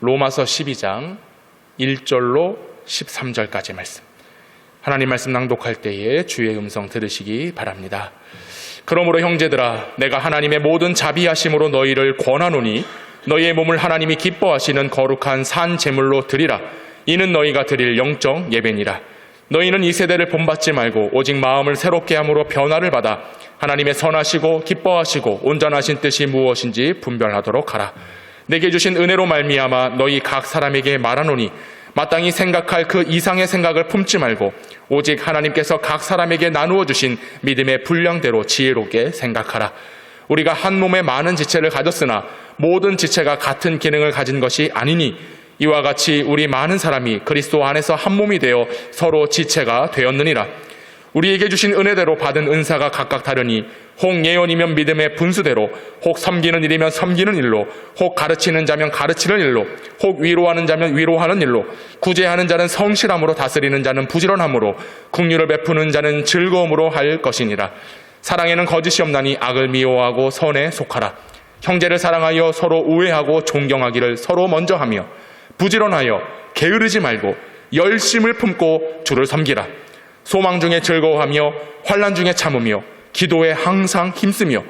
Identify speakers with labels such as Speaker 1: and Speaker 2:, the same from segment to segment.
Speaker 1: 로마서 12장 1절로 13절까지 말씀. 하나님 말씀 낭독할 때에 주의 음성 들으시기 바랍니다. 그러므로 형제들아, 내가 하나님의 모든 자비하심으로 너희를 권하노니 너희의 몸을 하나님이 기뻐하시는 거룩한 산 제물로 드리라. 이는 너희가 드릴 영적 예배니라. 너희는 이 세대를 본받지 말고 오직 마음을 새롭게 함으로 변화를 받아 하나님의 선하시고 기뻐하시고 온전하신 뜻이 무엇인지 분별하도록 하라. 내게 주신 은혜로 말미암아 너희 각 사람에게 말하노니 마땅히 생각할 그 이상의 생각을 품지 말고 오직 하나님께서 각 사람에게 나누어 주신 믿음의 분량대로 지혜롭게 생각하라. 우리가 한 몸에 많은 지체를 가졌으나 모든 지체가 같은 기능을 가진 것이 아니니 이와 같이 우리 많은 사람이 그리스도 안에서 한 몸이 되어 서로 지체가 되었느니라. 우리에게 주신 은혜대로 받은 은사가 각각 다르니 혹 예언이면 믿음의 분수대로, 혹 섬기는 일이면 섬기는 일로, 혹 가르치는 자면 가르치는 일로, 혹 위로하는 자면 위로하는 일로, 구제하는 자는 성실함으로, 다스리는 자는 부지런함으로, 긍휼을 베푸는 자는 즐거움으로 할 것이니라. 사랑에는 거짓이 없나니 악을 미워하고 선에 속하라. 형제를 사랑하여 서로 우애하고 존경하기를 서로 먼저 하며 부지런하여 게으르지 말고 열심을 품고 주를 섬기라. 소망 중에 즐거워하며 환난 중에 참으며 기도에 항상 힘쓰며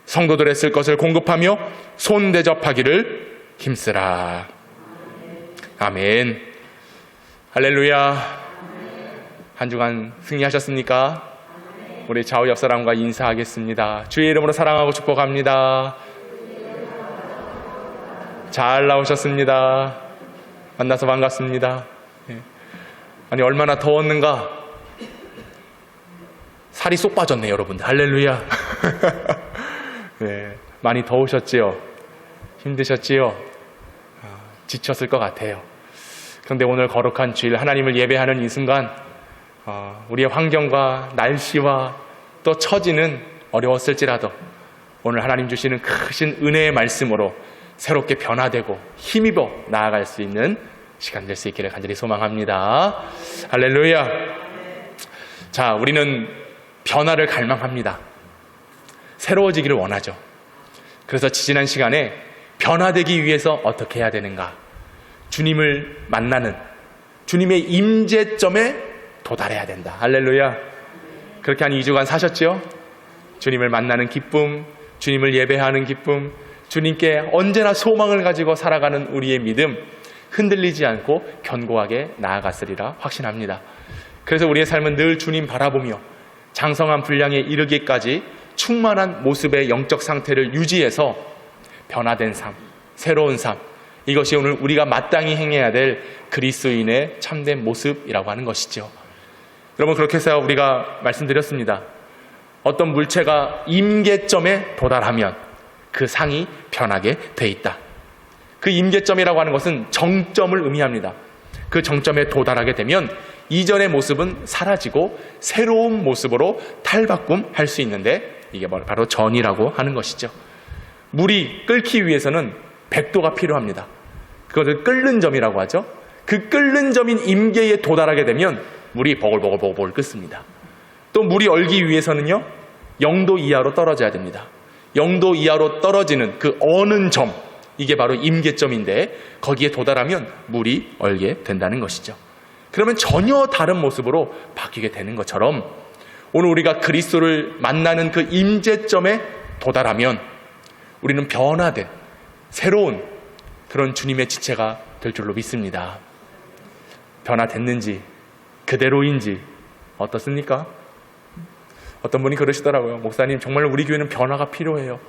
Speaker 1: 성도들의 쓸 것을 공급하며 손 대접하기를 힘쓰라. 아멘. 할렐루야. 한 주간 승리하셨습니까? 우리 좌우 옆 사람과 인사하겠습니다. 주의 이름으로 사랑하고 축복합니다. 잘 나오셨습니다. 만나서 반갑습니다. 아니, 얼마나 더웠는가? 살이 쏙 빠졌네, 여러분들. 할렐루야. 네, 많이 더우셨지요? 힘드셨지요? 지쳤을 것 같아요. 그런데 오늘 거룩한 주일 하나님을 예배하는 이 순간 우리의 환경과 날씨와 또 처지는 어려웠을지라도 오늘 하나님 주시는 크신 은혜의 말씀으로 새롭게 변화되고 힘입어 나아갈 수 있는 시간 될 수 있기를 간절히 소망합니다. 할렐루야. 자, 우리는 변화를 갈망합니다. 새로워지기를 원하죠. 그래서 지난 시간에 변화되기 위해서 어떻게 해야 되는가? 주님을 만나는 주님의 임재점에 도달해야 된다. 할렐루야. 그렇게 한 2주간 사셨죠? 주님을 만나는 기쁨, 주님을 예배하는 기쁨, 주님께 언제나 소망을 가지고 살아가는 우리의 믿음 흔들리지 않고 견고하게 나아갔으리라 확신합니다. 그래서 우리의 삶은 늘 주님 바라보며 장성한 분량에 이르기까지 충만한 모습의 영적 상태를 유지해서 변화된 삶, 새로운 삶, 이것이 오늘 우리가 마땅히 행해야 될 그리스도인의 참된 모습이라고 하는 것이죠. 여러분, 그렇게 해서 우리가 말씀드렸습니다. 어떤 물체가 임계점에 도달하면 그 상이 변하게 돼 있다. 그 임계점이라고 하는 것은 정점을 의미합니다. 그 정점에 도달하게 되면 이전의 모습은 사라지고 새로운 모습으로 탈바꿈할 수 있는데 이게 바로 전이라고 하는 것이죠. 물이 끓기 위해서는 100도가 필요합니다. 그것을 끓는 점이라고 하죠. 그 끓는 점인 임계에 도달하게 되면 물이 버글버글 끓습니다. 또 물이 얼기 위해서는요, 0도 이하로 떨어져야 됩니다. 0도 이하로 떨어지는 그 어는 점, 이게 바로 임계점인데 거기에 도달하면 물이 얼게 된다는 것이죠. 그러면 전혀 다른 모습으로 바뀌게 되는 것처럼 오늘 우리가 그리스도를 만나는 그 임재점에 도달하면 우리는 변화된 새로운 그런 주님의 지체가 될 줄로 믿습니다. 변화됐는지 그대로인지 어떻습니까? 어떤 분이 그러시더라고요. 목사님, 정말 우리 교회는 변화가 필요해요.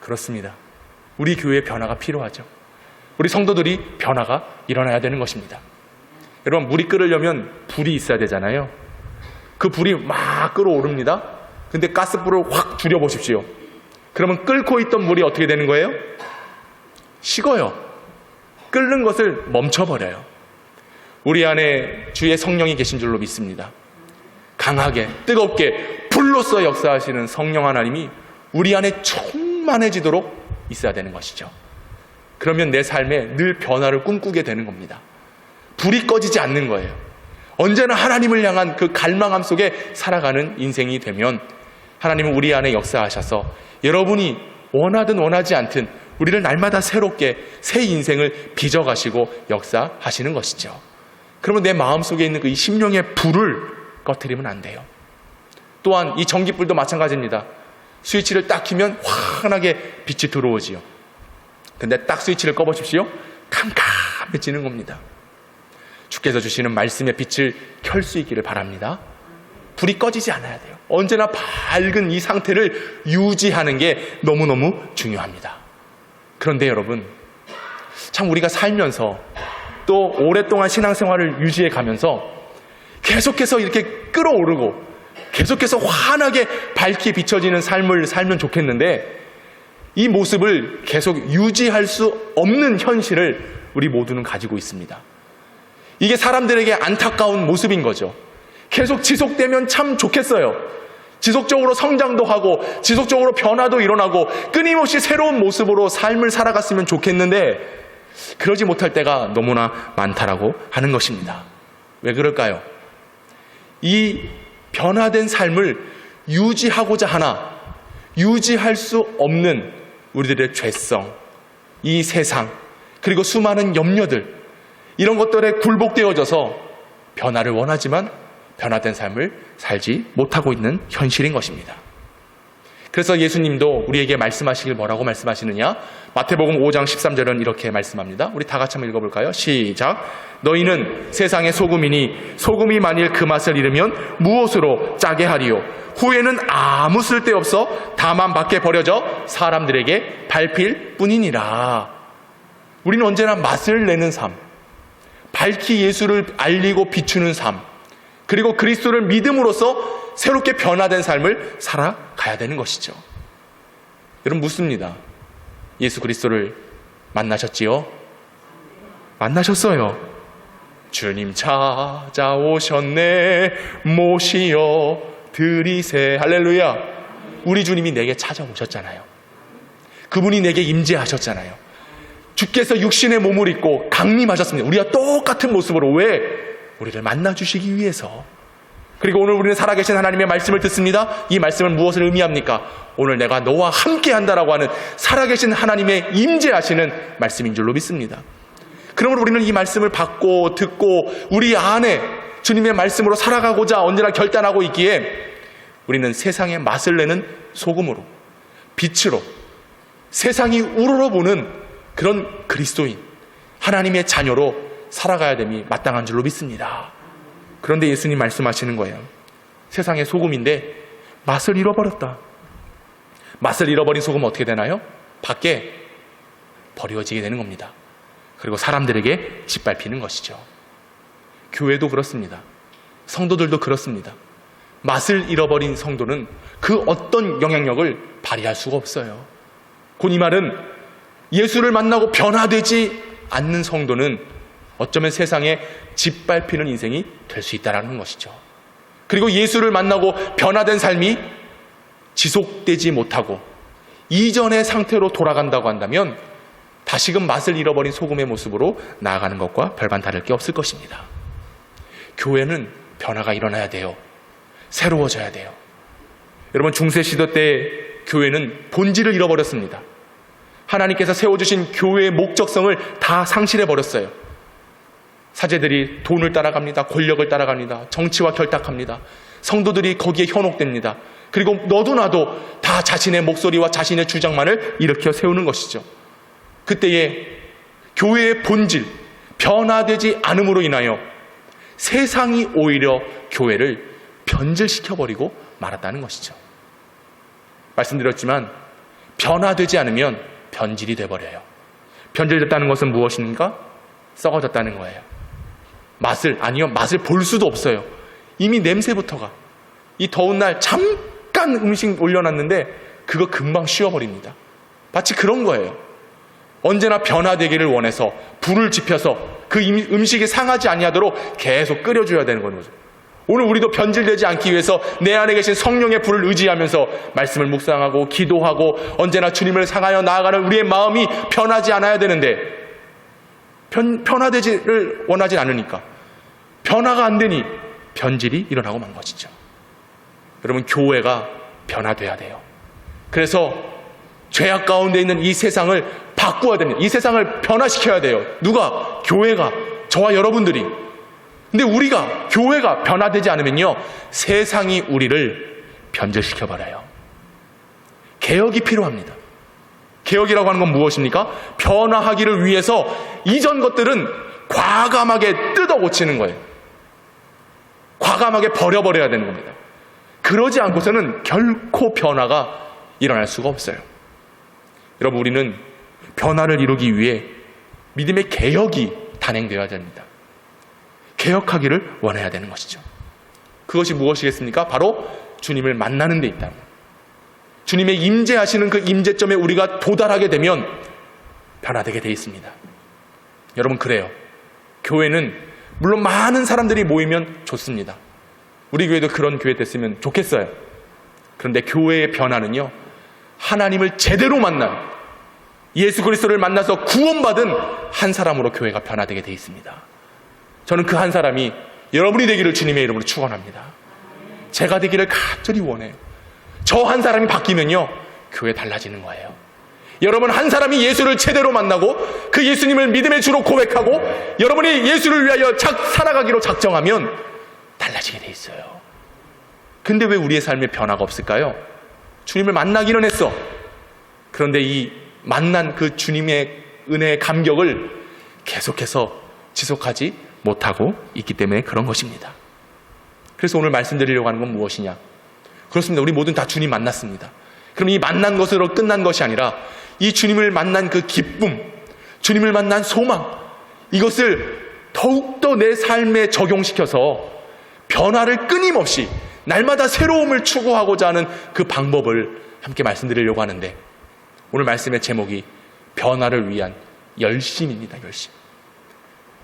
Speaker 1: 그렇습니다. 우리 교회에 변화가 필요하죠. 우리 성도들이 변화가 일어나야 되는 것입니다. 여러분, 물이 끓으려면 불이 있어야 되잖아요. 그 불이 막 끓어오릅니다. 근데 가스불을 확 줄여보십시오. 그러면 끓고 있던 물이 어떻게 되는 거예요? 식어요. 끓는 것을 멈춰버려요. 우리 안에 주의 성령이 계신 줄로 믿습니다. 강하게 뜨겁게 불로써 역사하시는 성령 하나님이 우리 안에 충만해지도록 있어야 되는 것이죠. 그러면 내 삶에 늘 변화를 꿈꾸게 되는 겁니다. 불이 꺼지지 않는 거예요. 언제나 하나님을 향한 그 갈망함 속에 살아가는 인생이 되면 하나님은 우리 안에 역사하셔서 여러분이 원하든 원하지 않든 우리를 날마다 새롭게 새 인생을 빚어가시고 역사하시는 것이죠. 그러면 내 마음속에 있는 그 이 심령의 불을 꺼트리면 안 돼요. 또한 이 전기불도 마찬가지입니다. 스위치를 딱 키면 환하게 빛이 들어오지요. 근데 딱 스위치를 꺼보십시오. 캄캄해지는 겁니다. 주께서 주시는 말씀의 빛을 켤 수 있기를 바랍니다. 불이 꺼지지 않아야 돼요. 언제나 밝은 이 상태를 유지하는 게 너무너무 중요합니다. 그런데 여러분, 참 우리가 살면서 또 오랫동안 신앙생활을 유지해 가면서 계속해서 이렇게 끌어오르고 계속해서 환하게 밝게 비춰지는 삶을 살면 좋겠는데, 이 모습을 계속 유지할 수 없는 현실을 우리 모두는 가지고 있습니다. 이게 사람들에게 안타까운 모습인 거죠. 계속 지속되면 참 좋겠어요. 지속적으로 성장도 하고 지속적으로 변화도 일어나고 끊임없이 새로운 모습으로 삶을 살아갔으면 좋겠는데, 그러지 못할 때가 너무나 많다라고 하는 것입니다. 왜 그럴까요? 이 변화된 삶을 유지하고자 하나 유지할 수 없는 우리들의 죄성, 이 세상, 그리고 수많은 염려들, 이런 것들에 굴복되어져서 변화를 원하지만 변화된 삶을 살지 못하고 있는 현실인 것입니다. 그래서 예수님도 우리에게 말씀하시길 뭐라고 말씀하시느냐? 마태복음 5장 13절은 이렇게 말씀합니다. 우리 다 같이 한번 읽어볼까요? 시작. 너희는 세상의 소금이니 소금이 만일 그 맛을 잃으면 무엇으로 짜게 하리요? 후에는 아무 쓸데없어 다만 밖에 버려져 사람들에게 밟힐 뿐이니라. 우리는 언제나 맛을 내는 삶, 밝히 예수를 알리고 비추는 삶, 그리고 그리스도를 믿음으로써 새롭게 변화된 삶을 살아가야 되는 것이죠. 여러분, 묻습니다. 예수 그리스도를 만나셨지요? 만나셨어요. 주님 찾아오셨네, 모시어 드리세. 할렐루야. 우리 주님이 내게 찾아오셨잖아요. 그분이 내게 임재하셨잖아요. 주께서 육신의 몸을 입고 강림하셨습니다. 우리가 똑같은 모습으로. 왜? 우리를 만나주시기 위해서. 그리고 오늘 우리는 살아계신 하나님의 말씀을 듣습니다. 이 말씀은 무엇을 의미합니까? 오늘 내가 너와 함께 한다라고 하는 살아계신 하나님의 임재하시는 말씀인 줄로 믿습니다. 그러므로 우리는 이 말씀을 받고 듣고 우리 안에 주님의 말씀으로 살아가고자 언제나 결단하고 있기에 우리는 세상의 맛을 내는 소금으로, 빛으로 세상이 우러러보는 그런 그리스도인, 하나님의 자녀로 살아가야 됨이 마땅한 줄로 믿습니다. 그런데 예수님 말씀하시는 거예요. 세상의 소금인데 맛을 잃어버렸다. 맛을 잃어버린 소금은 어떻게 되나요? 밖에 버려지게 되는 겁니다. 그리고 사람들에게 짓밟히는 것이죠. 교회도 그렇습니다. 성도들도 그렇습니다. 맛을 잃어버린 성도는 그 어떤 영향력을 발휘할 수가 없어요. 곧 이 말은 예수를 만나고 변화되지 않는 성도는 어쩌면 세상에 짓밟히는 인생이 될 수 있다는 것이죠. 그리고 예수를 만나고 변화된 삶이 지속되지 못하고 이전의 상태로 돌아간다고 한다면 다시금 맛을 잃어버린 소금의 모습으로 나아가는 것과 별반 다를 게 없을 것입니다. 교회는 변화가 일어나야 돼요. 새로워져야 돼요. 여러분, 중세시대 때 교회는 본질을 잃어버렸습니다. 하나님께서 세워주신 교회의 목적성을 다 상실해버렸어요. 사제들이 돈을 따라갑니다. 권력을 따라갑니다. 정치와 결탁합니다. 성도들이 거기에 현혹됩니다. 그리고 너도 나도 다 자신의 목소리와 자신의 주장만을 일으켜 세우는 것이죠. 그때에 교회의 본질, 변화되지 않음으로 인하여 세상이 오히려 교회를 변질시켜버리고 말았다는 것이죠. 말씀드렸지만 변화되지 않으면 변질이 돼버려요. 변질됐다는 것은 무엇입니까? 썩어졌다는 거예요. 맛을 볼 수도 없어요. 이미 냄새부터가. 이 더운 날 잠깐 음식 올려놨는데 그거 금방 쉬어버립니다. 마치 그런 거예요. 언제나 변화되기를 원해서 불을 지펴서 그 음식이 상하지 아니하도록 계속 끓여줘야 되는 거죠. 오늘 우리도 변질되지 않기 위해서 내 안에 계신 성령의 불을 의지하면서 말씀을 묵상하고 기도하고 언제나 주님을 향하여 나아가는 우리의 마음이 변하지 않아야 되는데 변화되지를 원하지 않으니까 변화가 안 되니 변질이 일어나고 만 것이죠. 여러분, 교회가 변화돼야 돼요. 그래서 죄악 가운데 있는 이 세상을 바꾸어야 됩니다. 이 세상을 변화시켜야 돼요. 누가? 교회가, 저와 여러분들이. 근데 우리가, 교회가 변화되지 않으면요, 세상이 우리를 변절시켜버려요. 개혁이 필요합니다. 개혁이라고 하는 건 무엇입니까? 변화하기를 위해서 이전 것들은 과감하게 뜯어 고치는 거예요. 과감하게 버려버려야 되는 겁니다. 그러지 않고서는 결코 변화가 일어날 수가 없어요. 여러분, 우리는 변화를 이루기 위해 믿음의 개혁이 단행되어야 됩니다. 개혁하기를 원해야 되는 것이죠. 그것이 무엇이겠습니까? 바로 주님을 만나는 데 있다. 주님의 임재하시는 그 임재점에 우리가 도달하게 되면 변화되게 돼 있습니다. 여러분, 그래요. 교회는 물론 많은 사람들이 모이면 좋습니다. 우리 교회도 그런 교회 됐으면 좋겠어요. 그런데 교회의 변화는요, 하나님을 제대로 만난, 예수 그리스도를 만나서 구원받은 한 사람으로 교회가 변화되게 돼 있습니다. 저는 그 한 사람이 여러분이 되기를 주님의 이름으로 축원합니다. 제가 되기를 간절히 원해요. 저 한 사람이 바뀌면요, 교회 달라지는 거예요. 여러분 한 사람이 예수를 제대로 만나고 그 예수님을 믿음의 주로 고백하고 여러분이 예수를 위하여 살아가기로 작정하면 달라지게 돼 있어요. 근데 왜 우리의 삶에 변화가 없을까요? 주님을 만나기는 했어. 그런데 이 만난 그 주님의 은혜의 감격을 계속해서 지속하지 못하고 있기 때문에 그런 것입니다. 그래서 오늘 말씀드리려고 하는 건 무엇이냐? 그렇습니다. 우리 모두 다 주님 만났습니다. 그럼 이 만난 것으로 끝난 것이 아니라 이 주님을 만난 그 기쁨, 주님을 만난 소망, 이것을 더욱더 내 삶에 적용시켜서 변화를 끊임없이 날마다 새로움을 추구하고자 하는 그 방법을 함께 말씀드리려고 하는데, 오늘 말씀의 제목이 변화를 위한 열심입니다. 열심.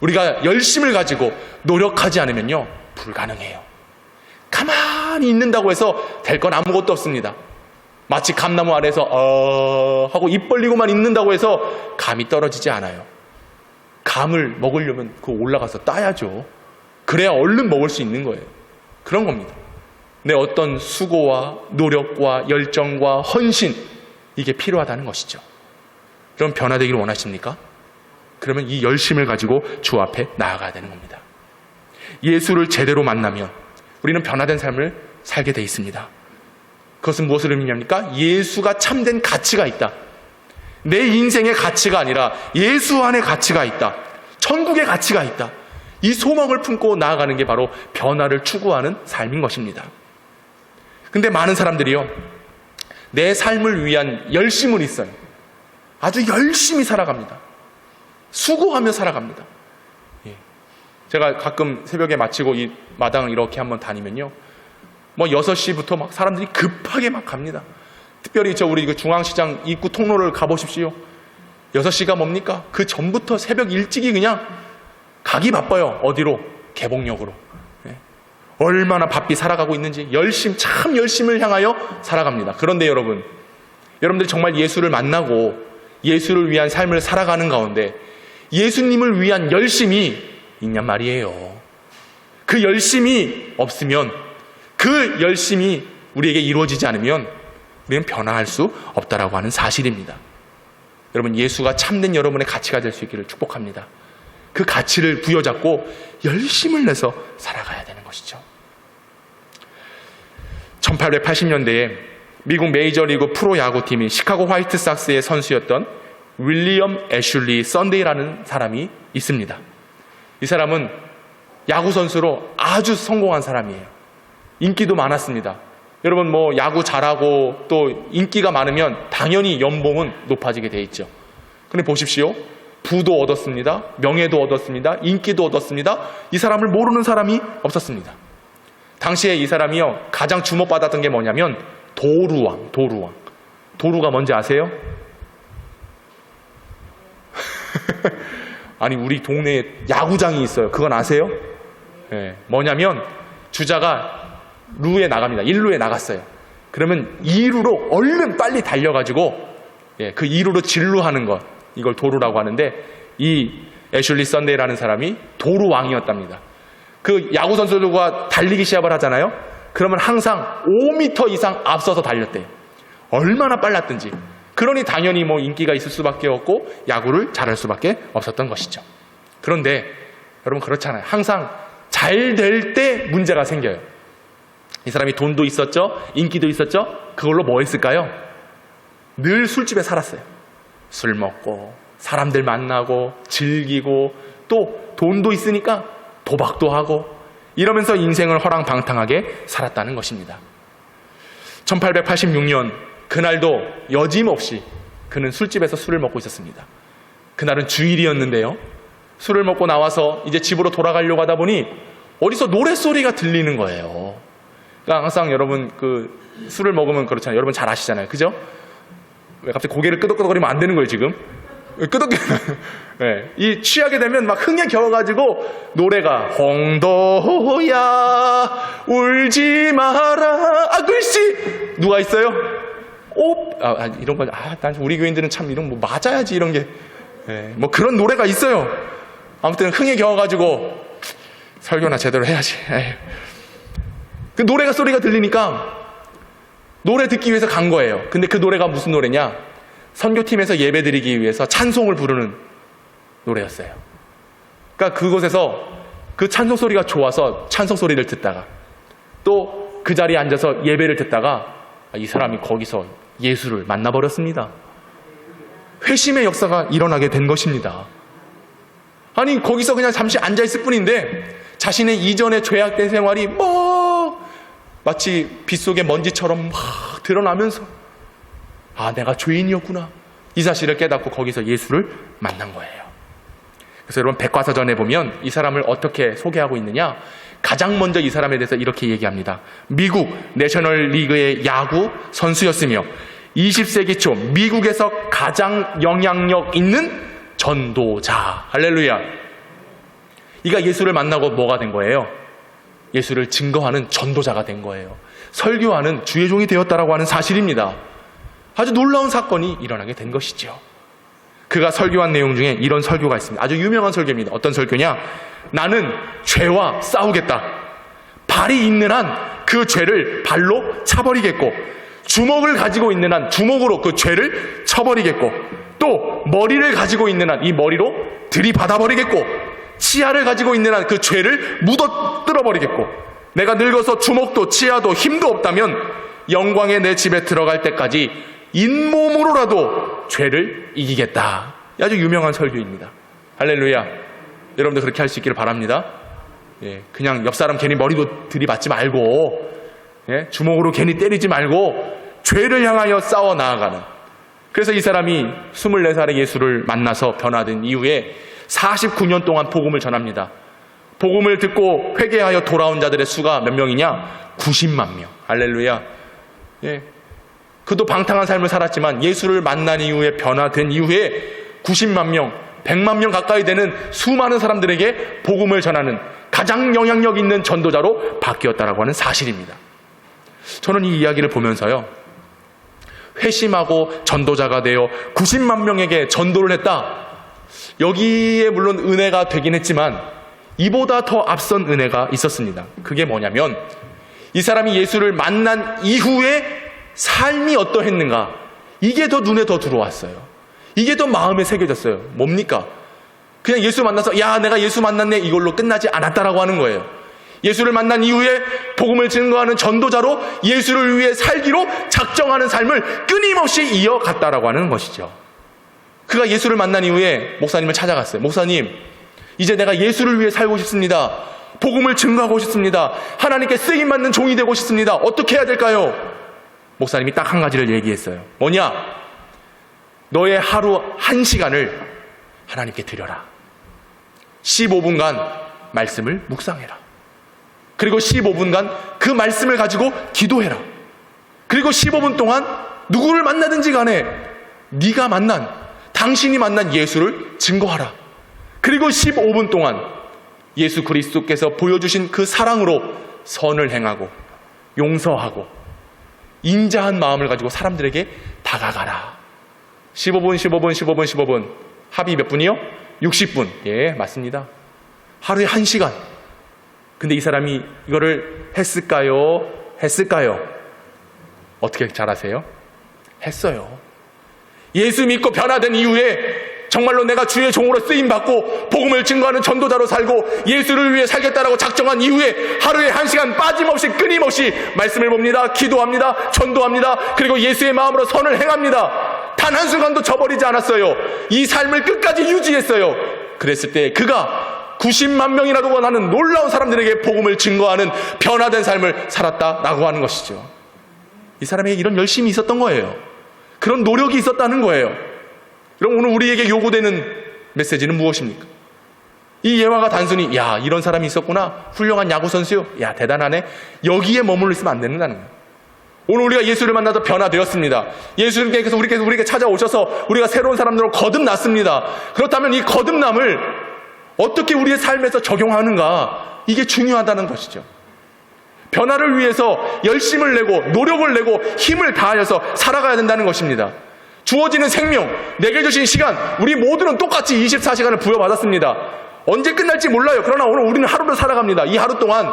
Speaker 1: 우리가 열심을 가지고 노력하지 않으면요, 불가능해요. 가만히 있는다고 해서 될 건 아무것도 없습니다. 마치 감나무 아래서 하고 입 벌리고만 있는다고 해서 감이 떨어지지 않아요. 감을 먹으려면 그거 올라가서 따야죠. 그래야 얼른 먹을 수 있는 거예요. 그런 겁니다. 내 어떤 수고와 노력과 열정과 헌신, 이게 필요하다는 것이죠. 그럼 변화되기를 원하십니까? 그러면 이 열심을 가지고 주 앞에 나아가야 되는 겁니다. 예수를 제대로 만나면 우리는 변화된 삶을 살게 돼 있습니다. 그것은 무엇을 의미합니까? 예수가 참된 가치가 있다. 내 인생의 가치가 아니라 예수 안에 가치가 있다. 천국의 가치가 있다. 이 소망을 품고 나아가는 게 바로 변화를 추구하는 삶인 것입니다. 근데 많은 사람들이요, 내 삶을 위한 열심은 있어요. 아주 열심히 살아갑니다. 수고하며 살아갑니다. 제가 가끔 새벽에 마치고 이 마당을 이렇게 한번 다니면요, 6시부터 막 사람들이 급하게 막 갑니다. 특별히 우리 그 중앙시장 입구 통로를 가보십시오. 6시가 뭡니까? 그 전부터 새벽 일찍이 그냥 가기 바빠요. 어디로? 개봉역으로. 얼마나 바삐 살아가고 있는지 참 열심을 향하여 살아갑니다. 그런데 여러분들이 정말 예수를 만나고 예수를 위한 삶을 살아가는 가운데 예수님을 위한 열심이 있냔 말이에요. 그 열심이 없으면, 그 열심이 우리에게 이루어지지 않으면 우리는 변화할 수 없다라고 하는 사실입니다. 여러분, 예수가 참된 여러분의 가치가 될 수 있기를 축복합니다. 그 가치를 부여잡고 열심을 내서 살아가야 되는 것이죠. 1880년대에 미국 메이저리그 프로야구팀이 시카고 화이트삭스의 선수였던 윌리엄 애슐리 썬데이라는 사람이 있습니다. 이 사람은 야구 선수로 아주 성공한 사람이에요. 인기도 많았습니다. 여러분, 야구 잘하고 또 인기가 많으면 당연히 연봉은 높아지게 돼 있죠. 그런데 보십시오. 부도 얻었습니다. 명예도 얻었습니다. 인기도 얻었습니다. 이 사람을 모르는 사람이 없었습니다. 당시에 이 사람이요, 가장 주목받았던 게 뭐냐면 도루왕. 도루가 뭔지 아세요? 아니, 우리 동네에 야구장이 있어요. 그건 아세요? 네, 뭐냐면 주자가 루에 나갑니다. 1루에 나갔어요. 그러면 2루로 얼른 빨리 달려가지고 그 2루로 진루하는 것, 이걸 도루라고 하는데, 이 애슐리 썬데이라는 사람이 도루왕이었답니다. 그 야구 선수들과 달리기 시합을 하잖아요. 그러면 항상 5m 이상 앞서서 달렸대요. 얼마나 빨랐든지. 그러니 당연히 뭐 인기가 있을 수밖에 없고 야구를 잘할 수밖에 없었던 것이죠. 그런데 여러분 그렇잖아요. 항상 잘 될 때 문제가 생겨요. 이 사람이 돈도 있었죠. 인기도 있었죠. 그걸로 뭐 했을까요? 늘 술집에 살았어요. 술 먹고 사람들 만나고 즐기고 또 돈도 있으니까 도박도 하고 이러면서 인생을 허랑방탕하게 살았다는 것입니다. 1886년 그날도 여짐없이 그는 술집에서 술을 먹고 있었습니다. 그날은 주일이었는데요. 술을 먹고 나와서 이제 집으로 돌아가려고 하다 보니 어디서 노랫소리가 들리는 거예요. 그러니까 항상 여러분 그 술을 먹으면 그렇잖아요. 여러분 잘 아시잖아요. 그죠? 왜 갑자기 고개를 끄덕끄덕거리면 안 되는 거예요, 지금? 네. 이 취하게 되면 막 흥에 겨워가지고 노래가 홍도야 울지 마라. 아, 글씨 누가 있어요? 이런 거. 난 우리 교인들은 참 이런 뭐 맞아야지 이런 게. 네. 뭐 그런 노래가 있어요. 아무튼 흥에 겨워가지고 설교나 제대로 해야지. 에이. 그 노래가 소리가 들리니까 노래 듣기 위해서 간 거예요. 근데 그 노래가 무슨 노래냐? 선교팀에서 예배 드리기 위해서 찬송을 부르는 노래였어요. 그러니까 그곳에서 그 찬송 소리가 좋아서 찬송 소리를 듣다가 또 그 자리에 앉아서 예배를 듣다가 이 사람이 거기서 예수를 만나버렸습니다. 회심의 역사가 일어나게 된 것입니다. 아니 거기서 그냥 잠시 앉아있을 뿐인데 자신의 이전의 죄악된 생활이 마치 빗속의 먼지처럼 막 드러나면서 내가 죄인이었구나 이 사실을 깨닫고 거기서 예수를 만난 거예요. 그래서 여러분 백과사전에 보면 이 사람을 어떻게 소개하고 있느냐, 가장 먼저 이 사람에 대해서 이렇게 얘기합니다. 미국 내셔널리그의 야구 선수였으며 20세기 초 미국에서 가장 영향력 있는 전도자. 할렐루야. 이가 예수를 만나고 뭐가 된 거예요? 예수를 증거하는 전도자가 된 거예요. 설교하는 주의 종이 되었다라고 하는 사실입니다. 아주 놀라운 사건이 일어나게 된 것이죠. 그가 설교한 내용 중에 이런 설교가 있습니다. 아주 유명한 설교입니다. 어떤 설교냐? 나는 죄와 싸우겠다. 발이 있는 한 그 죄를 발로 차버리겠고, 주먹을 가지고 있는 한 주먹으로 그 죄를 쳐버리겠고, 또 머리를 가지고 있는 한 이 머리로 들이받아버리겠고, 치아를 가지고 있는 한 그 죄를 묻어뜯어버리겠고, 내가 늙어서 주먹도 치아도 힘도 없다면 영광의 내 집에 들어갈 때까지 잇몸으로라도 죄를 이기겠다. 아주 유명한 설교입니다. 할렐루야. 여러분도 그렇게 할 수 있기를 바랍니다. 그냥 옆 사람 괜히 머리도 들이받지 말고, 주먹으로 괜히 때리지 말고 죄를 향하여 싸워 나아가는. 그래서 이 사람이 24살에 예수를 만나서 변화된 이후에 49년 동안 복음을 전합니다. 복음을 듣고 회개하여 돌아온 자들의 수가 몇 명이냐? 90만 명. 할렐루야. 그도 방탕한 삶을 살았지만 예수를 만난 이후에 변화된 이후에 90만 명, 100만 명 가까이 되는 수많은 사람들에게 복음을 전하는 가장 영향력 있는 전도자로 바뀌었다라고 하는 사실입니다. 저는 이 이야기를 보면서요, 회심하고 전도자가 되어 90만 명에게 전도를 했다. 여기에 물론 은혜가 되긴 했지만 이보다 더 앞선 은혜가 있었습니다. 그게 뭐냐면 이 사람이 예수를 만난 이후에 삶이 어떠했는가, 이게 더 눈에 더 들어왔어요. 이게 더 마음에 새겨졌어요. 뭡니까? 그냥 예수 만나서 내가 예수 만났네 이걸로 끝나지 않았다라고 하는 거예요. 예수를 만난 이후에 복음을 증거하는 전도자로 예수를 위해 살기로 작정하는 삶을 끊임없이 이어갔다라고 하는 것이죠. 그가 예수를 만난 이후에 목사님을 찾아갔어요. 목사님, 이제 내가 예수를 위해 살고 싶습니다. 복음을 증거하고 싶습니다. 하나님께 쓰임받는 종이 되고 싶습니다. 어떻게 해야 될까요? 목사님이 딱 한 가지를 얘기했어요. 뭐냐? 너의 하루 1시간을 하나님께 드려라. 15분간 말씀을 묵상해라. 그리고 15분간 그 말씀을 가지고 기도해라. 그리고 15분 동안 누구를 만나든지 간에 네가 만난, 당신이 만난 예수를 증거하라. 그리고 15분 동안 예수 그리스도께서 보여주신 그 사랑으로 선을 행하고 용서하고 인자한 마음을 가지고 사람들에게 다가가라. 15분 합이 몇 분이요? 60분. 예, 맞습니다. 하루에 1시간. 근데 이 사람이 이거를 했을까요? 어떻게 잘 아세요? 했어요. 예수 믿고 변화된 이후에 정말로 내가 주의 종으로 쓰임받고 복음을 증거하는 전도자로 살고 예수를 위해 살겠다라고 작정한 이후에 하루에 1시간 빠짐없이 끊임없이 말씀을 봅니다. 기도합니다. 전도합니다. 그리고 예수의 마음으로 선을 행합니다. 단 한순간도 저버리지 않았어요. 이 삶을 끝까지 유지했어요. 그랬을 때 그가 90만 명이라도 원하는 놀라운 사람들에게 복음을 증거하는 변화된 삶을 살았다라고 하는 것이죠. 이 사람에게 이런 열심이 있었던 거예요. 그런 노력이 있었다는 거예요. 그럼 오늘 우리에게 요구되는 메시지는 무엇입니까? 이 예화가 단순히 야 이런 사람이 있었구나, 훌륭한 야구선수요, 야 대단하네, 여기에 머물러 있으면 안 된다는 거예요. 오늘 우리가 예수를 만나서 변화되었습니다. 예수님께서 우리에게 찾아오셔서 우리가 새로운 사람들로 거듭났습니다. 그렇다면 이 거듭남을 어떻게 우리의 삶에서 적용하는가, 이게 중요하다는 것이죠. 변화를 위해서 열심을 내고 노력을 내고 힘을 다하여서 살아가야 된다는 것입니다. 주어지는 생명, 내게 주신 시간, 우리 모두는 똑같이 24시간을 부여받았습니다. 언제 끝날지 몰라요. 그러나 오늘 우리는 하루를 살아갑니다. 이 하루 동안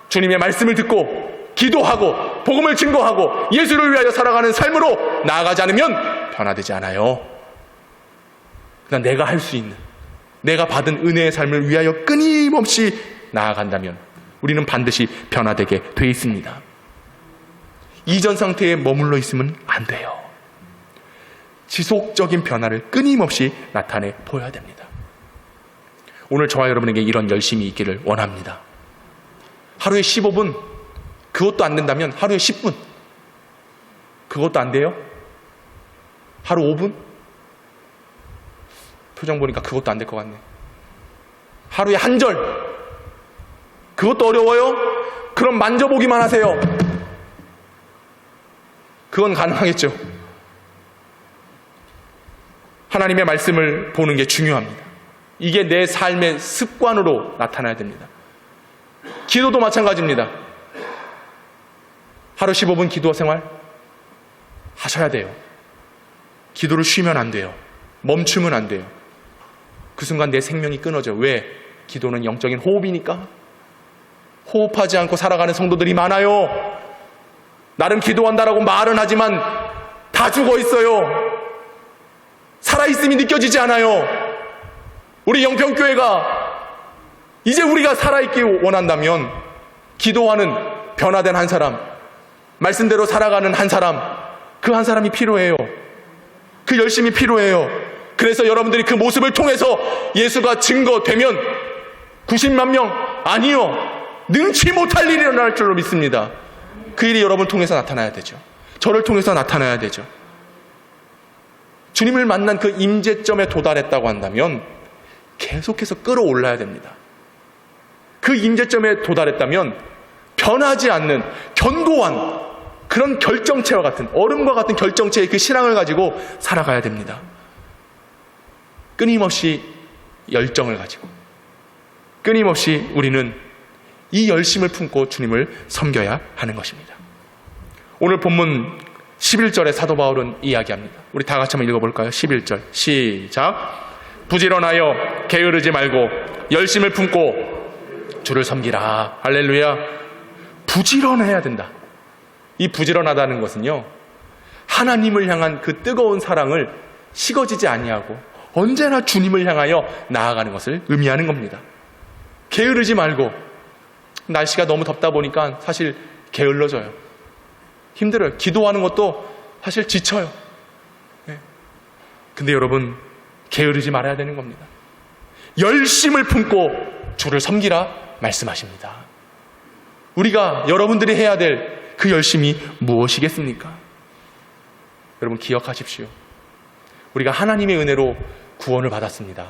Speaker 1: 주님의 말씀을 듣고 기도하고 복음을 증거하고 예수를 위하여 살아가는 삶으로 나아가지 않으면 변화되지 않아요. 그냥 내가 할 수 있는, 내가 받은 은혜의 삶을 위하여 끊임없이 나아간다면 우리는 반드시 변화되게 돼 있습니다. 이전 상태에 머물러 있으면 안 돼요. 지속적인 변화를 끊임없이 나타내 보여야 됩니다. 오늘 저와 여러분에게 이런 열심이 있기를 원합니다. 하루에 15분, 그것도 안 된다면 하루에 10분, 그것도 안 돼요? 하루 5분? 표정 보니까 그것도 안 될 것 같네. 하루에 한 절, 그것도 어려워요? 그럼 만져보기만 하세요. 그건 가능하겠죠. 하나님의 말씀을 보는 게 중요합니다. 이게 내 삶의 습관으로 나타나야 됩니다. 기도도 마찬가지입니다. 하루 15분 기도 생활 하셔야 돼요. 기도를 쉬면 안 돼요. 멈추면 안 돼요. 그 순간 내 생명이 끊어져. 왜? 기도는 영적인 호흡이니까. 호흡하지 않고 살아가는 성도들이 많아요. 나름 기도한다라고 말은 하지만 다 죽어 있어요. 살아있음이 느껴지지 않아요. 우리 영평교회가 이제 우리가 살아있기 원한다면 기도하는 변화된 한 사람, 말씀대로 살아가는 한 사람, 그 한 사람이 필요해요. 그 열심이 필요해요. 그래서 여러분들이 그 모습을 통해서 예수가 증거되면 90만 명 아니요, 능치 못할 일이 일어날 줄로 믿습니다. 그 일이 여러분을 통해서 나타나야 되죠. 저를 통해서 나타나야 되죠. 주님을 만난 그 임재점에 도달했다고 한다면 계속해서 끌어올라야 됩니다. 그 임재점에 도달했다면 변하지 않는 견고한 그런 결정체와 같은, 얼음과 같은 결정체의 그 신앙을 가지고 살아가야 됩니다. 끊임없이 열정을 가지고 끊임없이 우리는 이 열심을 품고 주님을 섬겨야 하는 것입니다. 오늘 본문 11절에 사도 바울은 이야기합니다. 우리 다 같이 한번 읽어볼까요? 11절 시작. 부지런하여 게으르지 말고 열심을 품고 주를 섬기라. 할렐루야. 부지런해야 된다. 이 부지런하다는 것은요, 하나님을 향한 그 뜨거운 사랑을 식어지지 아니하고 언제나 주님을 향하여 나아가는 것을 의미하는 겁니다. 게으르지 말고, 날씨가 너무 덥다 보니까 사실 게을러져요. 힘들어요. 기도하는 것도 사실 지쳐요. 근데 여러분, 게으르지 말아야 되는 겁니다. 열심을 품고 주를 섬기라 말씀하십니다. 우리가, 여러분들이 해야 될 그 열심이 무엇이겠습니까? 여러분 기억하십시오. 우리가 하나님의 은혜로 구원을 받았습니다.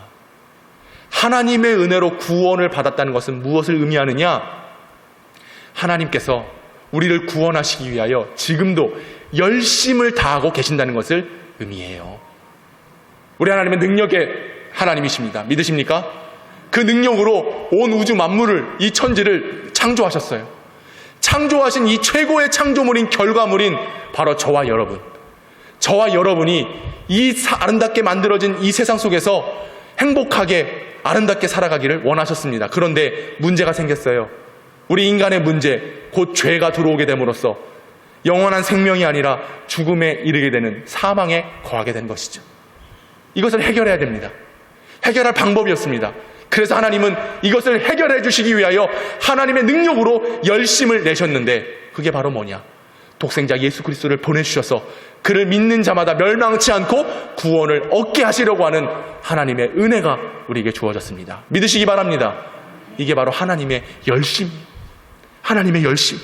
Speaker 1: 하나님의 은혜로 구원을 받았다는 것은 무엇을 의미하느냐? 하나님께서 우리를 구원하시기 위하여 지금도 열심을 다하고 계신다는 것을 의미해요. 우리 하나님은 능력의 하나님이십니다. 믿으십니까? 그 능력으로 온 우주 만물을, 이 천지를 창조하셨어요. 창조하신 이 최고의 창조물인 결과물인 바로 저와 여러분, 저와 여러분이 이 아름답게 만들어진 이 세상 속에서 행복하게 아름답게 살아가기를 원하셨습니다. 그런데 문제가 생겼어요. 우리 인간의 문제, 곧 죄가 들어오게 됨으로써 영원한 생명이 아니라 죽음에 이르게 되는 사망에 거하게 된 것이죠. 이것을 해결해야 됩니다. 해결할 방법이었습니다. 그래서 하나님은 이것을 해결해 주시기 위하여 하나님의 능력으로 열심을 내셨는데, 그게 바로 뭐냐? 독생자 예수 그리스도를 보내주셔서 그를 믿는 자마다 멸망치 않고 구원을 얻게 하시려고 하는 하나님의 은혜가 우리에게 주어졌습니다. 믿으시기 바랍니다. 이게 바로 하나님의 열심, 하나님의 열심.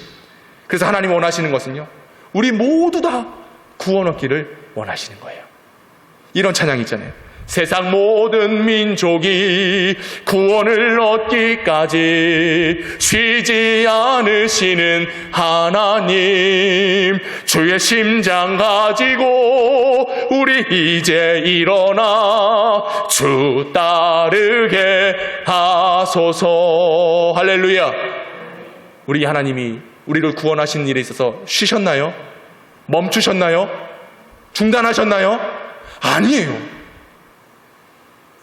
Speaker 1: 그래서 하나님이 원하시는 것은요, 우리 모두 다 구원 얻기를 원하시는 거예요. 이런 찬양 있잖아요. 세상 모든 민족이 구원을 얻기까지 쉬지 않으시는 하나님, 주의 심장 가지고 우리 이제 일어나 주 따르게 하소서. 할렐루야. 우리 하나님이 우리를 구원하신 일에 있어서 쉬셨나요? 멈추셨나요? 중단하셨나요? 아니에요.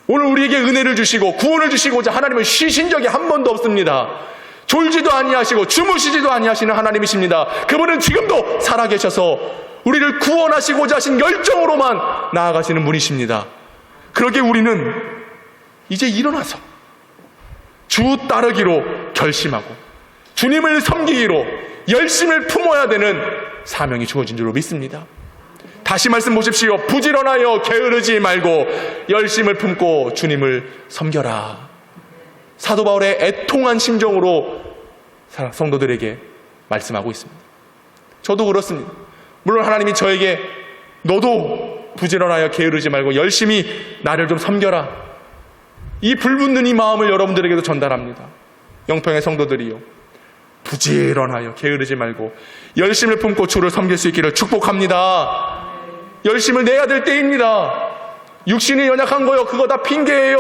Speaker 1: 오늘 우리에게 은혜를 주시고 구원을 주시고자 하나님은 쉬신 적이 한 번도 없습니다. 졸지도 아니하시고 주무시지도 아니하시는 하나님이십니다. 그분은 지금도 살아계셔서 우리를 구원하시고자 하신 열정으로만 나아가시는 분이십니다. 그러기에 우리는 이제 일어나서 주 따르기로 결심하고 주님을 섬기기로 열심을 품어야 되는 사명이 주어진 줄로 믿습니다. 다시 말씀 보십시오. 부지런하여 게으르지 말고 열심을 품고 주님을 섬겨라. 사도 바울의 애통한 심정으로 성도들에게 말씀하고 있습니다. 저도 그렇습니다. 물론 하나님이 저에게 너도 부지런하여 게으르지 말고 열심히 나를 좀 섬겨라, 이 불붙는 이 마음을 여러분들에게도 전달합니다. 영평의 성도들이요, 부지런하여 게으르지 말고 열심을 품고 주를 섬길 수 있기를 축복합니다. 열심을 내야 될 때입니다. 육신이 연약한 거요, 그거 다 핑계예요.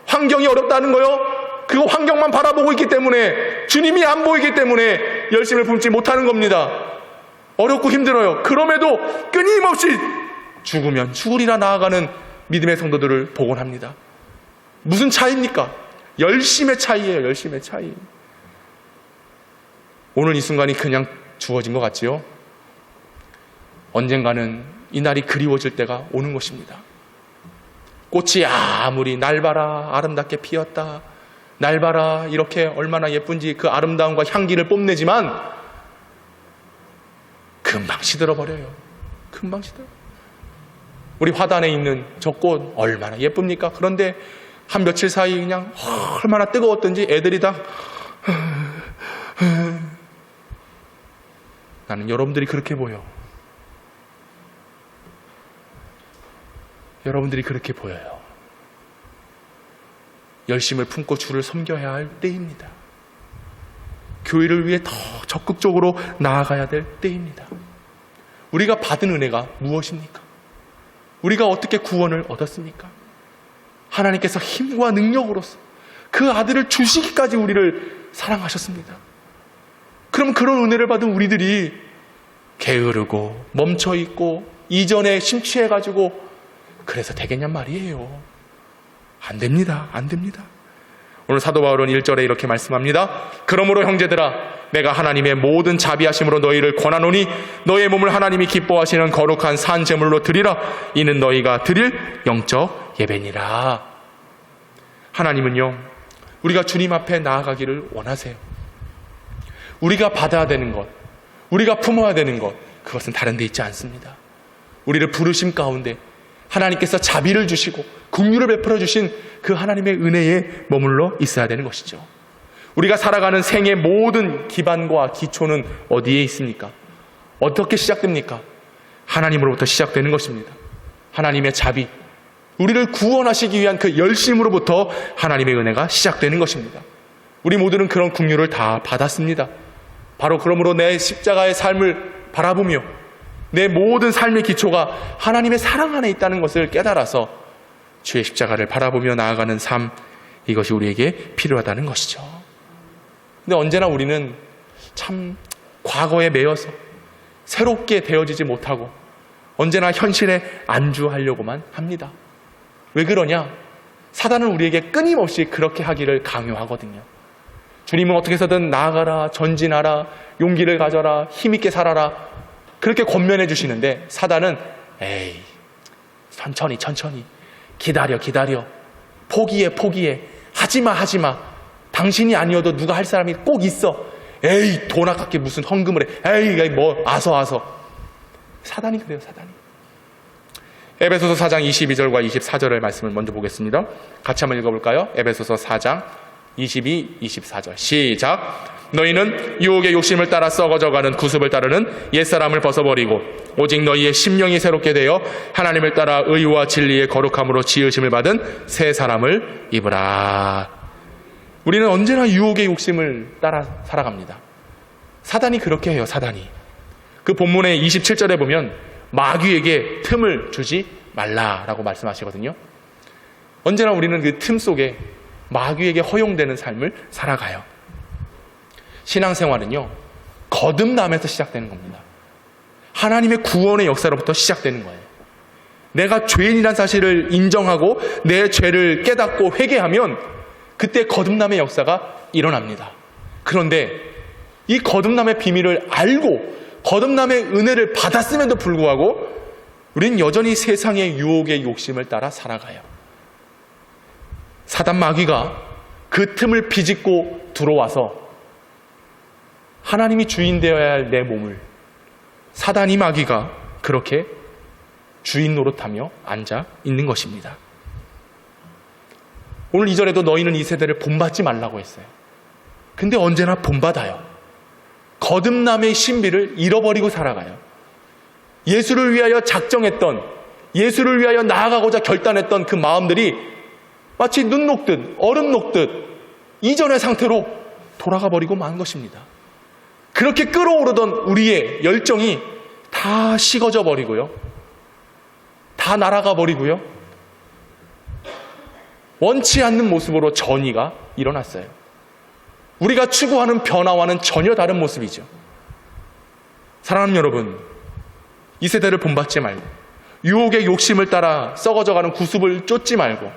Speaker 1: 환경이 어렵다는 거요, 그거 환경만 바라보고 있기 때문에, 주님이 안 보이기 때문에 열심을 품지 못하는 겁니다. 어렵고 힘들어요. 그럼에도 끊임없이 죽으면 죽으리라 나아가는 믿음의 성도들을 복원합니다. 무슨 차이입니까? 열심의 차이예요. 열심의 차이. 오늘 이 순간이 그냥 주어진 것 같지요? 언젠가는 이 날이 그리워질 때가 오는 것입니다. 꽃이 아무리 날 봐라 아름답게 피었다, 날 봐라 이렇게 얼마나 예쁜지 그 아름다움과 향기를 뽐내지만 금방 시들어버려요. 금방 시들어. 우리 화단에 있는 저 꽃 얼마나 예쁩니까? 그런데 한 며칠 사이 그냥 얼마나 뜨거웠던지 애들이 다 나는 여러분들이 그렇게 보여. 여러분들이 그렇게 보여요. 열심을 품고 주를 섬겨야 할 때입니다. 교회를 위해 더 적극적으로 나아가야 될 때입니다. 우리가 받은 은혜가 무엇입니까? 우리가 어떻게 구원을 얻었습니까? 하나님께서 힘과 능력으로서 그 아들을 주시기까지 우리를 사랑하셨습니다. 그럼 그런 은혜를 받은 우리들이 게으르고 멈춰있고 이전에 심취해가지고 그래서 되겠냔 말이에요. 안 됩니다. 안 됩니다. 오늘 사도 바울은 1절에 이렇게 말씀합니다. 그러므로 형제들아, 내가 하나님의 모든 자비하심으로 너희를 권하노니 너희의 몸을 하나님이 기뻐하시는 거룩한 산 제물로 드리라. 이는 너희가 드릴 영적 예배니라. 하나님은요, 우리가 주님 앞에 나아가기를 원하세요. 우리가 받아야 되는 것, 우리가 품어야 되는 것, 그것은 다른 데 있지 않습니다. 우리를 부르심 가운데 하나님께서 자비를 주시고 긍휼을 베풀어 주신 그 하나님의 은혜에 머물러 있어야 되는 것이죠. 우리가 살아가는 생의 모든 기반과 기초는 어디에 있습니까? 어떻게 시작됩니까? 하나님으로부터 시작되는 것입니다. 하나님의 자비, 우리를 구원하시기 위한 그 열심으로부터 하나님의 은혜가 시작되는 것입니다. 우리 모두는 그런 긍휼을 다 받았습니다. 바로 그러므로 내 십자가의 삶을 바라보며 내 모든 삶의 기초가 하나님의 사랑 안에 있다는 것을 깨달아서 주의 십자가를 바라보며 나아가는 삶, 이것이 우리에게 필요하다는 것이죠. 근데 언제나 우리는 참 과거에 매여서 새롭게 되어지지 못하고 언제나 현실에 안주하려고만 합니다. 왜 그러냐? 사단은 우리에게 끊임없이 그렇게 하기를 강요하거든요. 주님은 어떻게 해서든 나아가라, 전진하라, 용기를 가져라, 힘있게 살아라, 그렇게 권면해 주시는데 사단은 에이, 천천히 기다려, 포기해, 하지마, 당신이 아니어도 누가 할 사람이 꼭 있어. 에이, 돈 아깝게 무슨 헌금을 해. 에이, 뭐 아서. 사단이 그래요, 사단이. 에베소서 4장 22절과 24절의 말씀을 먼저 보겠습니다. 같이 한번 읽어볼까요? 에베소서 4장 22, 24절 시작. 너희는 유혹의 욕심을 따라 썩어져가는 구습을 따르는 옛사람을 벗어버리고 오직 너희의 심령이 새롭게 되어 하나님을 따라 의와 진리의 거룩함으로 지으심을 받은 새 사람을 입으라. 우리는 언제나 유혹의 욕심을 따라 살아갑니다. 사단이 그렇게 해요. 사단이. 그 본문의 27절에 보면 마귀에게 틈을 주지 말라라고 말씀하시거든요. 언제나 우리는 그 틈 속에 마귀에게 허용되는 삶을 살아가요. 신앙생활은요, 거듭남에서 시작되는 겁니다. 하나님의 구원의 역사로부터 시작되는 거예요. 내가 죄인이란 사실을 인정하고 내 죄를 깨닫고 회개하면 그때 거듭남의 역사가 일어납니다. 그런데 이 거듭남의 비밀을 알고 거듭남의 은혜를 받았음에도 불구하고 우리는 여전히 세상의 유혹의 욕심을 따라 살아가요. 사단 마귀가 그 틈을 비집고 들어와서 하나님이 주인 되어야 할 내 몸을 사단이 마귀가 그렇게 주인 노릇하며 앉아 있는 것입니다. 오늘 2절에도 너희는 이 세대를 본받지 말라고 했어요. 근데 언제나 본받아요. 거듭남의 신비를 잃어버리고 살아가요. 예수를 위하여 작정했던, 예수를 위하여 나아가고자 결단했던 그 마음들이 마치 눈 녹듯 얼음 녹듯 이전의 상태로 돌아가 버리고 만 것입니다. 그렇게 끓어오르던 우리의 열정이 다 식어져 버리고요, 다 날아가 버리고요, 원치 않는 모습으로 전이가 일어났어요. 우리가 추구하는 변화와는 전혀 다른 모습이죠. 사랑하는 여러분, 이 세대를 본받지 말고 유혹의 욕심을 따라 썩어져가는 구습을 쫓지 말고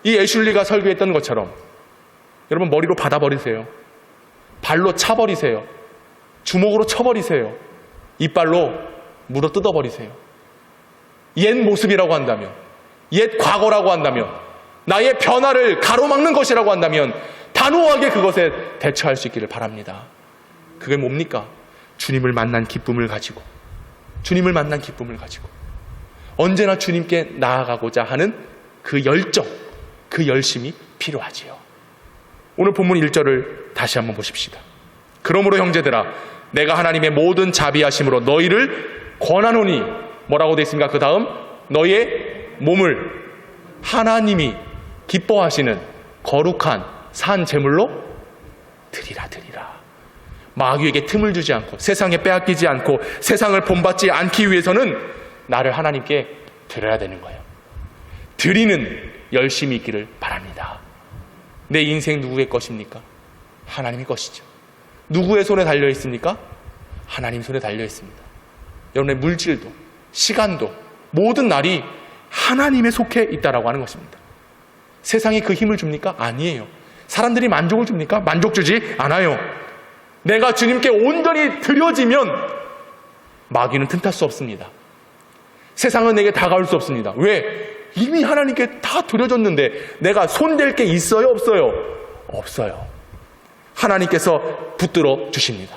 Speaker 1: 이 애슐리가 설교했던 것처럼 여러분 머리로 받아버리세요. 발로 차버리세요. 주먹으로 쳐버리세요. 이빨로 물어 뜯어버리세요. 옛 모습이라고 한다면, 옛 과거라고 한다면, 나의 변화를 가로막는 것이라고 한다면 단호하게 그것에 대처할 수 있기를 바랍니다. 그게 뭡니까? 주님을 만난 기쁨을 가지고, 주님을 만난 기쁨을 가지고 언제나 주님께 나아가고자 하는 그 열정, 그 열심이 필요하지요. 오늘 본문 1절을 다시 한번 보십시다. 그러므로 형제들아, 내가 하나님의 모든 자비하심으로 너희를 권하노니, 뭐라고 되어 있습니까? 그 다음, 너희의 몸을 하나님이 기뻐하시는 거룩한 산 제물로 드리라. 마귀에게 틈을 주지 않고 세상에 빼앗기지 않고 세상을 본받지 않기 위해서는 나를 하나님께 드려야 되는 거예요. 드리는 열심이 있기를 바랍니다. 내 인생 누구의 것입니까? 하나님의 것이죠. 누구의 손에 달려 있습니까? 하나님 손에 달려 있습니다. 여러분의 물질도, 시간도, 모든 날이 하나님의 속해 있다라고 하는 것입니다. 세상이 그 힘을 줍니까? 아니에요. 사람들이 만족을 줍니까? 만족 주지 않아요. 내가 주님께 온전히 드려지면 마귀는 틈탈 수 없습니다. 세상은 내게 다가올 수 없습니다. 왜? 이미 하나님께 다 드려졌는데 내가 손댈 게 있어요? 없어요? 없어요. 하나님께서 붙들어 주십니다.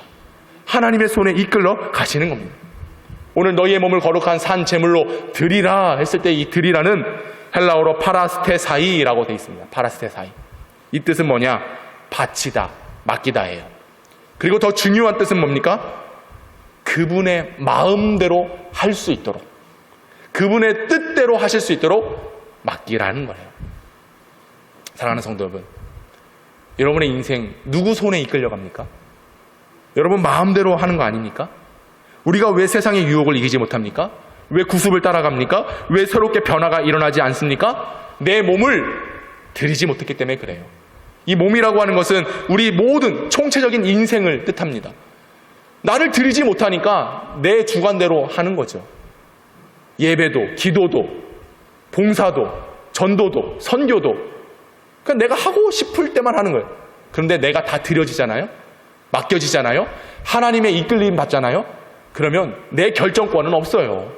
Speaker 1: 하나님의 손에 이끌러 가시는 겁니다. 오늘 너희의 몸을 거룩한 산 제물로 드리라 했을 때 이 드리라는 헬라어로 파라스테사이라고 되어 있습니다. 파라스테사이. 이 뜻은 뭐냐? 바치다, 맡기다예요. 그리고 더 중요한 뜻은 뭡니까? 그분의 마음대로 할 수 있도록, 그분의 뜻대로 하실 수 있도록 맡기라는 거예요. 사랑하는 성도 여러분, 여러분의 인생 누구 손에 이끌려갑니까? 여러분 마음대로 하는 거 아닙니까? 우리가 왜 세상의 유혹을 이기지 못합니까? 왜 구습을 따라갑니까? 왜 새롭게 변화가 일어나지 않습니까? 내 몸을 드리지 못했기 때문에 그래요. 이 몸이라고 하는 것은 우리 모든 총체적인 인생을 뜻합니다. 나를 드리지 못하니까 내 주관대로 하는 거죠. 예배도, 기도도, 봉사도, 전도도, 선교도, 그러니까 내가 하고 싶을 때만 하는 거예요. 그런데 내가 다 드려지잖아요. 맡겨지잖아요. 하나님의 이끌림 받잖아요. 그러면 내 결정권은 없어요.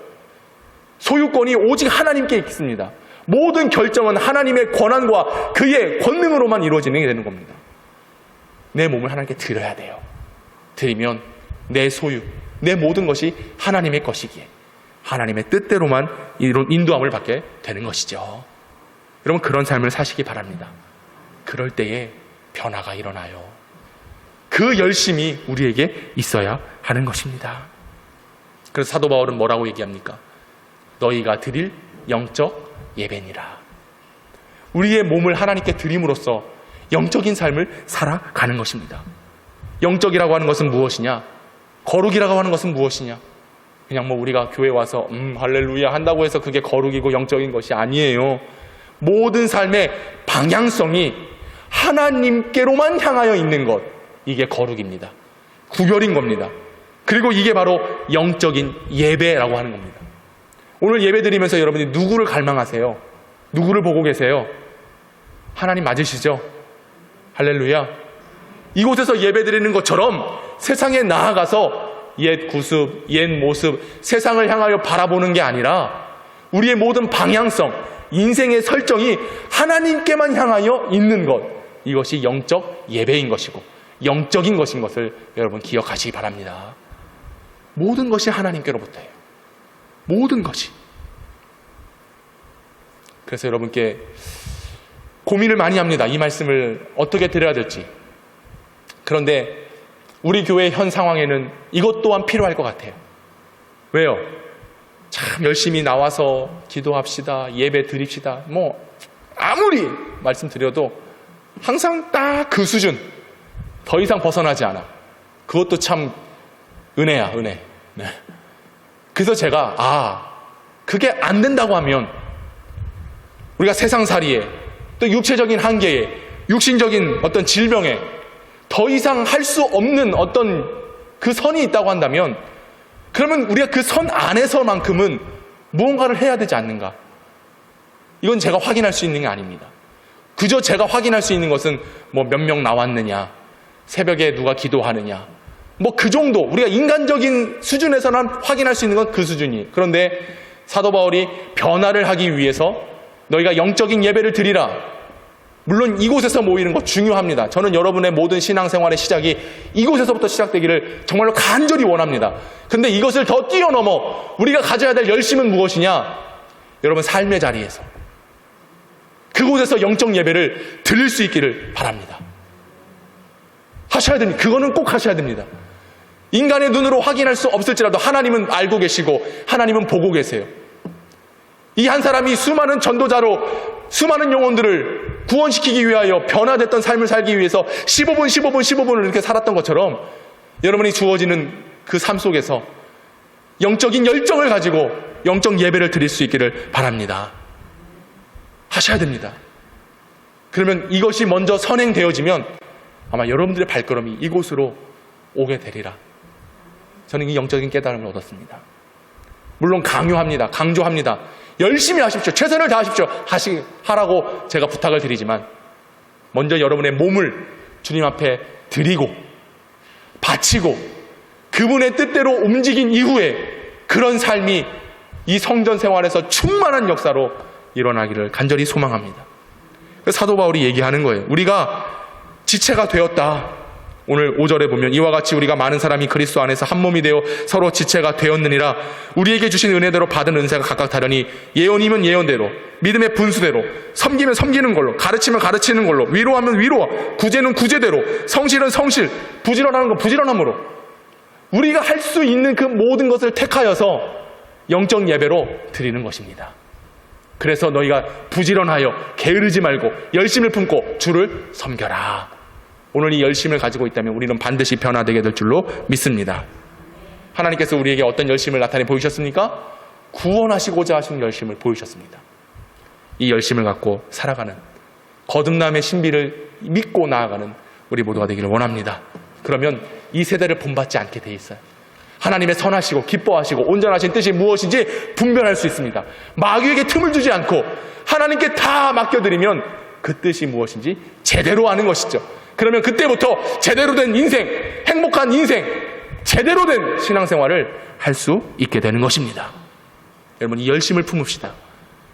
Speaker 1: 소유권이 오직 하나님께 있습니다. 모든 결정은 하나님의 권한과 그의 권능으로만 이루어지는 게 되는 겁니다. 내 몸을 하나님께 드려야 돼요. 드리면 내 소유, 내 모든 것이 하나님의 것이기에 하나님의 뜻대로만 인도함을 받게 되는 것이죠. 여러분, 그런 삶을 사시기 바랍니다. 그럴 때에 변화가 일어나요. 그 열심이 우리에게 있어야 하는 것입니다. 그래서 사도 바울은 뭐라고 얘기합니까? 너희가 드릴 영적 예배니라. 우리의 몸을 하나님께 드림으로써 영적인 삶을 살아가는 것입니다. 영적이라고 하는 것은 무엇이냐? 거룩이라고 하는 것은 무엇이냐? 그냥 뭐 우리가 교회 와서 할렐루야 한다고 해서 그게 거룩이고 영적인 것이 아니에요. 모든 삶의 방향성이 하나님께로만 향하여 있는 것, 이게 거룩입니다. 구별인 겁니다. 그리고 이게 바로 영적인 예배라고 하는 겁니다. 오늘 예배 드리면서 여러분이 누구를 갈망하세요? 누구를 보고 계세요? 하나님 맞으시죠? 할렐루야. 이곳에서 예배 드리는 것처럼 세상에 나아가서 옛 구습, 옛 모습, 세상을 향하여 바라보는 게 아니라 우리의 모든 방향성, 인생의 설정이 하나님께만 향하여 있는 것, 이것이 영적 예배인 것이고 영적인 것인 것을 여러분 기억하시기 바랍니다. 모든 것이 하나님께로부터예요. 모든 것이. 그래서 여러분께 고민을 많이 합니다. 이 말씀을 어떻게 드려야 될지. 그런데 우리 교회의 현 상황에는 이것 또한 필요할 것 같아요. 왜요? 참 열심히 나와서 기도합시다, 예배 드립시다. 뭐 아무리 말씀드려도 항상 딱 그 수준, 더 이상 벗어나지 않아. 그것도 참 은혜야, 은혜. 네. 그래서 제가 그게 안 된다고 하면 우리가 세상살이에 또 육체적인 한계에 육신적인 어떤 질병에 더 이상 할 수 없는 어떤 그 선이 있다고 한다면 그러면 우리가 그 선 안에서만큼은 무언가를 해야 되지 않는가? 이건 제가 확인할 수 있는 게 아닙니다. 그저 제가 확인할 수 있는 것은 뭐 몇 명 나왔느냐, 새벽에 누가 기도하느냐, 뭐 그 정도 우리가 인간적인 수준에서는 확인할 수 있는 건 그 수준이에요. 그런데 사도 바울이 변화를 하기 위해서 너희가 영적인 예배를 드리라. 물론 이곳에서 모이는 거 중요합니다. 저는 여러분의 모든 신앙생활의 시작이 이곳에서부터 시작되기를 정말로 간절히 원합니다. 근데 이것을 더 뛰어넘어 우리가 가져야 될 열심은 무엇이냐? 여러분 삶의 자리에서 그곳에서 영적 예배를 드릴 수 있기를 바랍니다. 하셔야 됩니다. 그거는 꼭 하셔야 됩니다. 인간의 눈으로 확인할 수 없을지라도 하나님은 알고 계시고 하나님은 보고 계세요. 이 한 사람이 수많은 전도자로 수많은 영혼들을 구원시키기 위하여 변화됐던 삶을 살기 위해서 15분을 이렇게 살았던 것처럼 여러분이 주어지는 그 삶 속에서 영적인 열정을 가지고 영적 예배를 드릴 수 있기를 바랍니다. 하셔야 됩니다. 그러면 이것이 먼저 선행되어지면 아마 여러분들의 발걸음이 이곳으로 오게 되리라. 저는 이 영적인 깨달음을 얻었습니다. 물론 강조합니다. 열심히 하십시오. 최선을 다하십시오. 하라고 제가 부탁을 드리지만 먼저 여러분의 몸을 주님 앞에 드리고 바치고 그분의 뜻대로 움직인 이후에 그런 삶이 이 성전 생활에서 충만한 역사로 일어나기를 간절히 소망합니다. 사도 바울이 얘기하는 거예요. 우리가 지체가 되었다. 오늘 5절에 보면 이와 같이 우리가 많은 사람이 그리스도 안에서 한 몸이 되어 서로 지체가 되었느니라. 우리에게 주신 은혜대로 받은 은사가 각각 다르니 예언이면 예언대로, 믿음의 분수대로, 섬기면 섬기는 걸로, 가르치면 가르치는 걸로, 위로하면 위로와, 구제는 구제대로, 성실은 성실, 부지런하는 건 부지런함으로 우리가 할 수 있는 그 모든 것을 택하여서 영적 예배로 드리는 것입니다. 그래서 너희가 부지런하여 게으르지 말고 열심을 품고 주를 섬겨라. 오늘 이 열심을 가지고 있다면 우리는 반드시 변화되게 될 줄로 믿습니다. 하나님께서 우리에게 어떤 열심을 나타내 보이셨습니까? 구원하시고자 하시는 열심을 보이셨습니다. 이 열심을 갖고 살아가는 거듭남의 신비를 믿고 나아가는 우리 모두가 되기를 원합니다. 그러면 이 세대를 본받지 않게 돼 있어요. 하나님의 선하시고 기뻐하시고 온전하신 뜻이 무엇인지 분별할 수 있습니다. 마귀에게 틈을 주지 않고 하나님께 다 맡겨드리면 그 뜻이 무엇인지 제대로 아는 것이죠. 그러면 그때부터 제대로 된 인생, 행복한 인생, 제대로 된 신앙생활을 할 수 있게 되는 것입니다. 여러분, 이 열심을 품읍시다.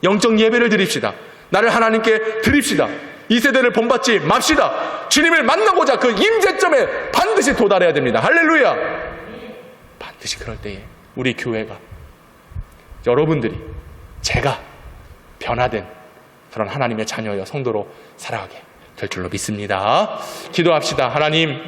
Speaker 1: 영적 예배를 드립시다. 나를 하나님께 드립시다. 이 세대를 본받지 맙시다. 주님을 만나고자 그 임재점에 반드시 도달해야 됩니다. 할렐루야. 반드시 그럴 때에 우리 교회가, 여러분들이, 제가 변화된 그런 하나님의 자녀여 성도로 살아가게 될 줄로 믿습니다. 기도합시다. 하나님,